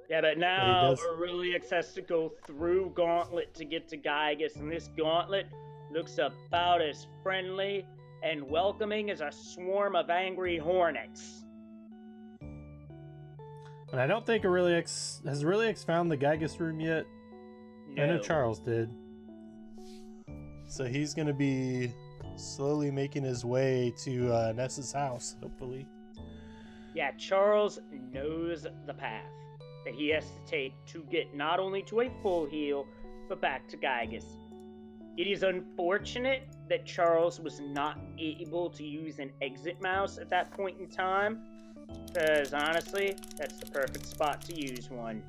Yeah, but now Aurilliux has to go through Gauntlet to get to Gygus, and this Gauntlet looks about as friendly and welcoming as a swarm of angry hornets. And I don't think has Aurilliux found the Gygus room yet? No. I know Charles did. So he's going to be slowly making his way to Nessa's house, hopefully. Yeah, Charles knows the path that he has to take to get not only to a full heal, but back to Gygus. It is unfortunate that Charles was not able to use an exit mouse at that point in time, because honestly, that's the perfect spot to use one.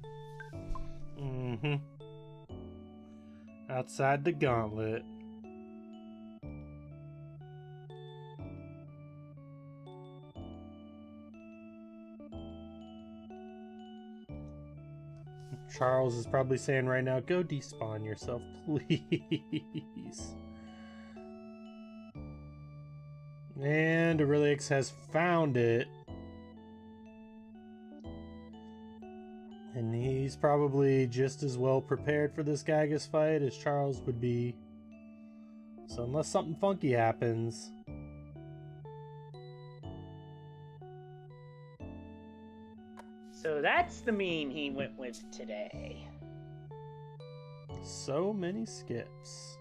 Mm-hmm. Outside the Gauntlet. Charles is probably saying right now, go despawn yourself, please. And Aurilliux has found it. And he's probably just as well prepared for this Gygus fight as Charles would be. So unless something funky happens... So that's the meme he went with today. So many skips.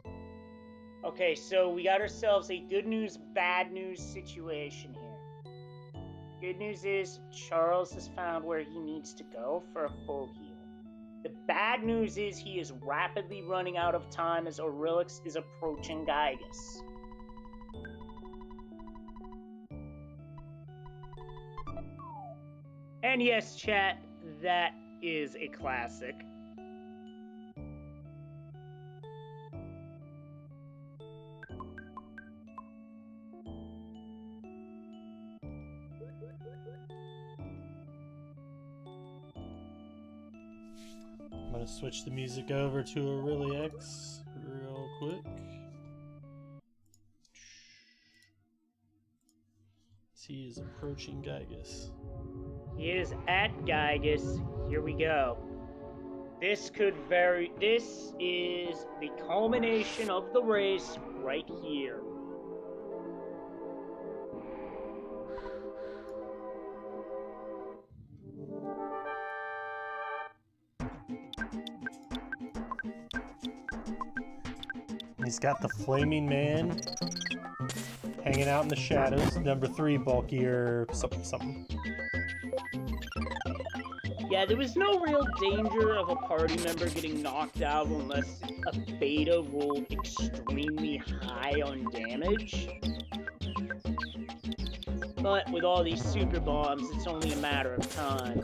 Okay, so we got ourselves a good news, bad news situation here. Good news is Charles has found where he needs to go for a full heal. The bad news is he is rapidly running out of time as Aurilliux is approaching Gygus. And yes, chat, that is a classic. I'm gonna switch the music over to Aurilliux real quick. He is approaching Gygus. He is at Gygus. Here we go. This is the culmination of the race right here. He's got the Flaming Man hanging out in the shadows. Number 3, bulkier something. Yeah, there was no real danger of a party member getting knocked out unless a beta rolled extremely high on damage. But with all these super bombs, it's only a matter of time.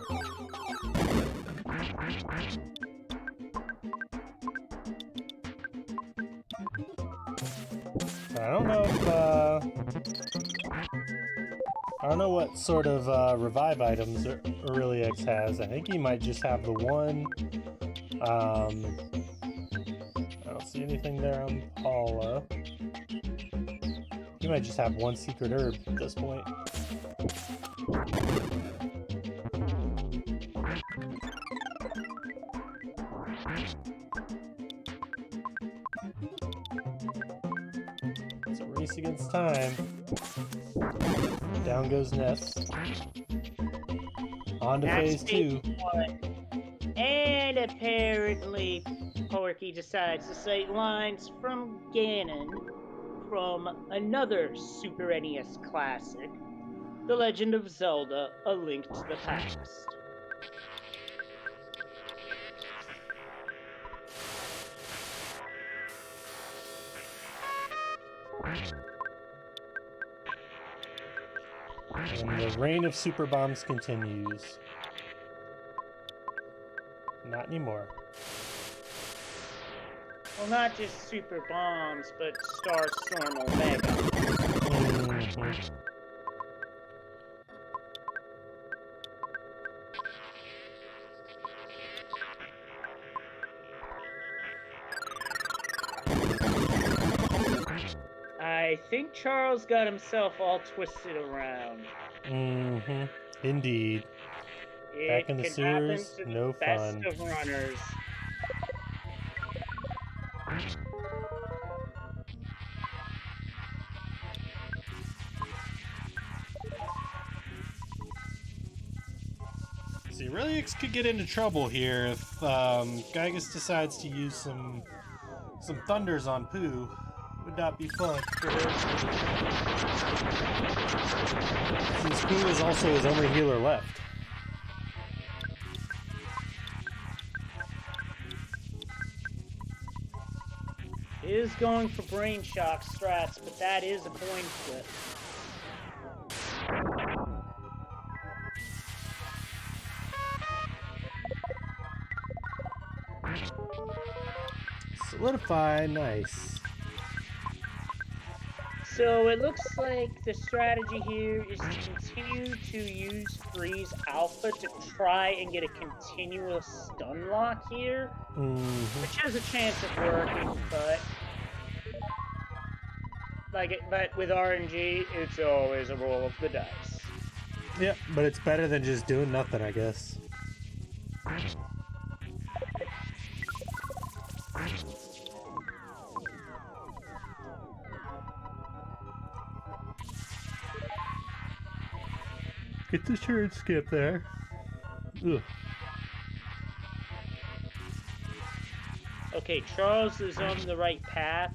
I don't know if, I don't know what sort of revive items Aurilliux has. I think he might just have the one. I don't see anything there on Paula. He might just have one secret herb at this point. It's a race against time. Down goes Ness. On to phase 2. And apparently, Porky decides to cite lines from Ganon from another Super NES classic, The Legend of Zelda: A Link to the Past. And the reign of super bombs continues. Not anymore. Well, not just super bombs, but Star Storm Omega. I think Charles got himself all twisted around. Indeed. Back in the sewers, no fun. Best of runners. See, Aurilliux could get into trouble here if Gygus decides to use some thunders on Pooh. Would not be fun for him. Since Pooh is also his only healer left. He is going for brain shock strats, but that is a coin flip. Solidify, nice. So it looks like the strategy here is to continue to use Freeze Alpha to try and get a continuous stun lock here, which has a chance of working, but with RNG, it's always a roll of the dice. Yep, but it's better than just doing nothing, I guess. Get the turn skip there. Ugh. Okay, Charles is on the right path,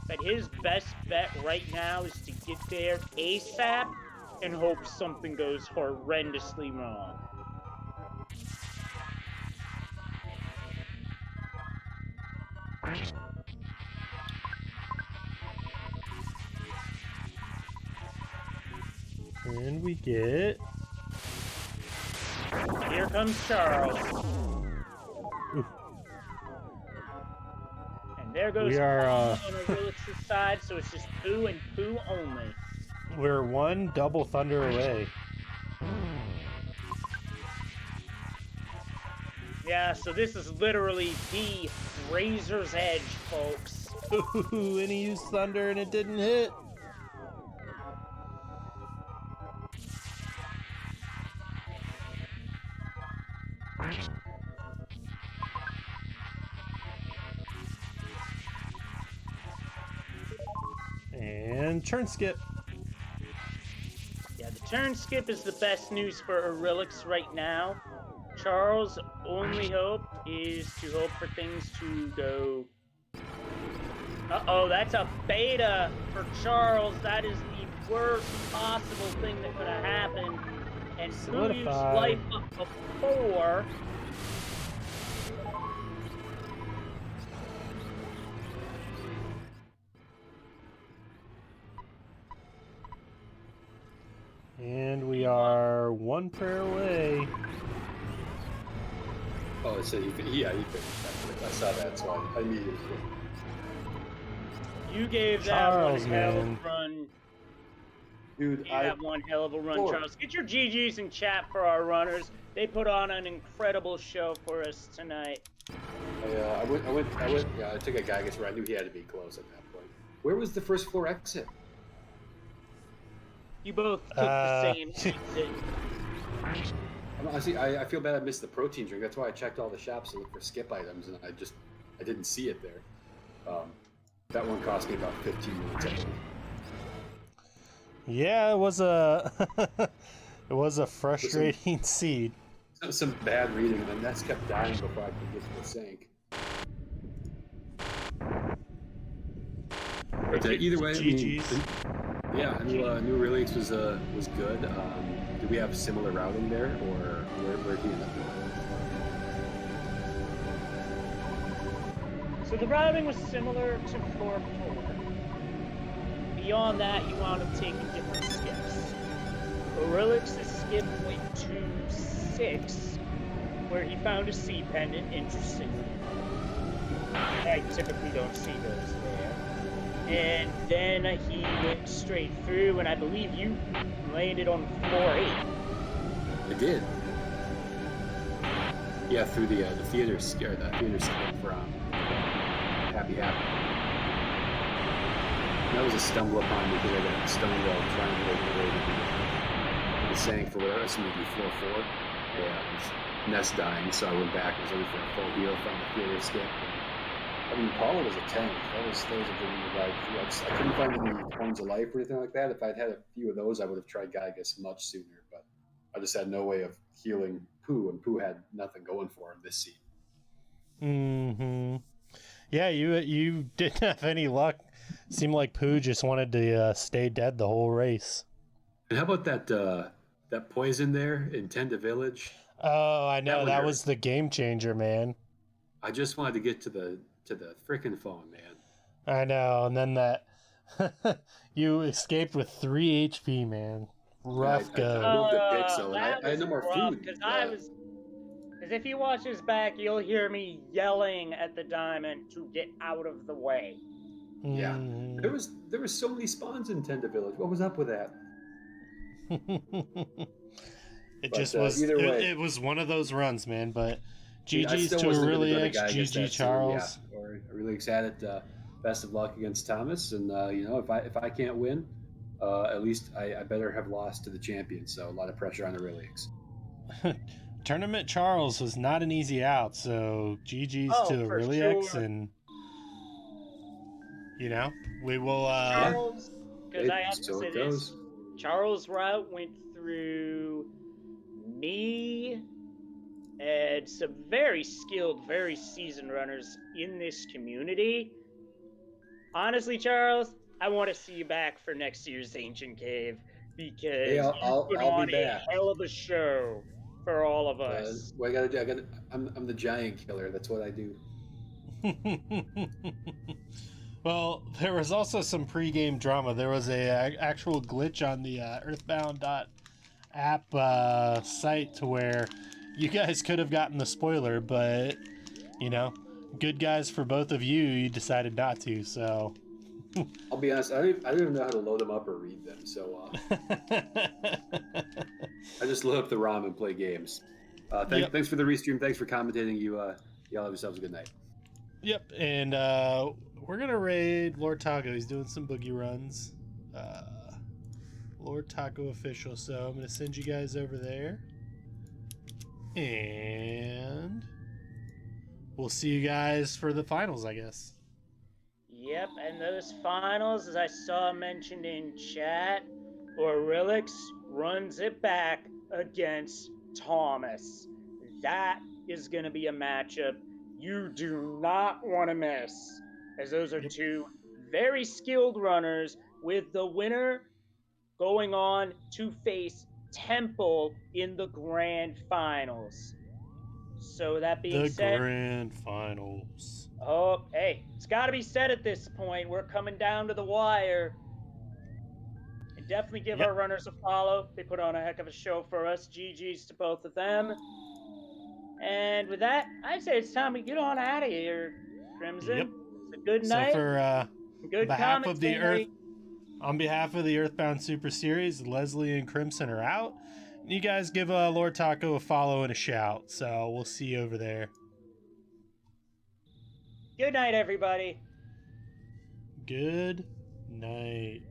but his best bet right now is to get there ASAP and hope something goes horrendously wrong. And we get... Here comes Charles. Oof. And there goes we are, on Auriliux's side, so it's just Pooh and Pooh only. We're one double thunder away. Yeah, so this is literally the razor's edge, folks. Ooh, and he used thunder and it didn't hit. And turn skip. Yeah, the turn skip is the best news for Aurilliux right now. Charles' only hope is to hope for things to go Uh-oh, that's a beta for Charles. That is the worst possible thing that could have happened. And who used life up before? And we are one prayer away. Oh, so he finished. I saw that, so I immediately. You gave Charles, that one hell of a run. Dude, You have one hell of a run, Charles. Get your GGs in chat for our runners. They put on an incredible show for us tonight. I went. Yeah, I took a guy. I guess where I knew he had to be close at that point. Where was the first floor exit? You both took the same exit. I feel bad I missed the protein drink. That's why I checked all the shops to look for skip items, and I didn't see it there. That one cost me about 15 minutes. I think. Yeah, it was a frustrating seed. Some bad reading, and the nest kept dying before I could get to the sink. But either way, GG's. Yeah, new Aurilliux was good. Do we have similar routing there, or where do you end up going? So the routing was similar to floor 4. Beyond that, you wound up taking different skips. Aurilliux' skip went to 6, where he found a sea pendant. Interesting. I typically don't see those there. And then he went straight through, and I believe you landed on floor 8. I did. Yeah, through the theater skip from Happy. That was a stumble upon because I got stoned while triangulating the way to the sank for whatever, so maybe floor 4. And nest dying, so I went back and was looking for a full heal from the theater skip. I mean, Paula was a tank. That was a good one to ride through. I couldn't find any coins of life or anything like that. If I'd had a few of those, I would have tried Gygas much sooner. But I just had no way of healing Pooh, and Pooh had nothing going for him this seed. Mm-hmm. Yeah, you didn't have any luck. Seemed like Pooh just wanted to stay dead the whole race. And how about that poison there in Tenda Village? Oh, I know. That was the game changer, man. I just wanted to get to the frickin' phone, man. I know, and then that you escaped with 3 HP, man. Rough go. I moved a pixel, and I had no more food. Because if you watch his back, you'll hear me yelling at the diamond to get out of the way. Yeah, there was so many spawns in Tenda Village. What was up with that? It was one of those runs, man. But GG's to Aurilliux, GG Charles. Yeah, or Aurilliux had it. Best of luck against Thomas, and if I can't win, at least I better have lost to the champion. So a lot of pressure on Aurilliux. Tournament Charles was not an easy out, so GG's to Aurilliux, sure. And we will. Charles, because I have to say this, Charles' route went through me and some very skilled, very seasoned runners in this community. Honestly, Charles, I want to see you back for next year's Ancient Cave because you put on a hell of a show for all of us. What I gotta do? I'm the giant killer. That's what I do. Well, there was also some pre-game drama. There was a actual glitch on the Earthbound.app site to where you guys could have gotten the spoiler, but good guys for both of you. You decided not to, so. I'll be honest. I don't even know how to load them up or read them, so I just load up the ROM and play games. Thanks for the restream. Thanks for commentating. You all have yourselves a good night. Yep, and we're gonna raid Lord Taco. He's doing some boogie runs. Lord Taco official. So I'm gonna send you guys over there, and we'll see you guys for the finals, I guess. Yep, and those finals, as I saw mentioned in chat, Aurilliux runs it back against Thomas. That is going to be a matchup you do not want to miss, as those are two very skilled runners, with the winner going on to face Temple in the grand finals. So that being The said, grand finals. oh, hey, it's got to be said at this point. We're coming down to the wire. And definitely give Yep. our runners a follow. They put on a heck of a show for us. GG's to both of them. And with that, I'd say it's time we get on out of here, Crimson. Yep. It's a good So night. for Good on behalf of the Earthbound Super Series, Leslie and Crimson are out. You guys give Lord Taco a follow and a shout. So we'll see you over there. Good night, everybody. Good night.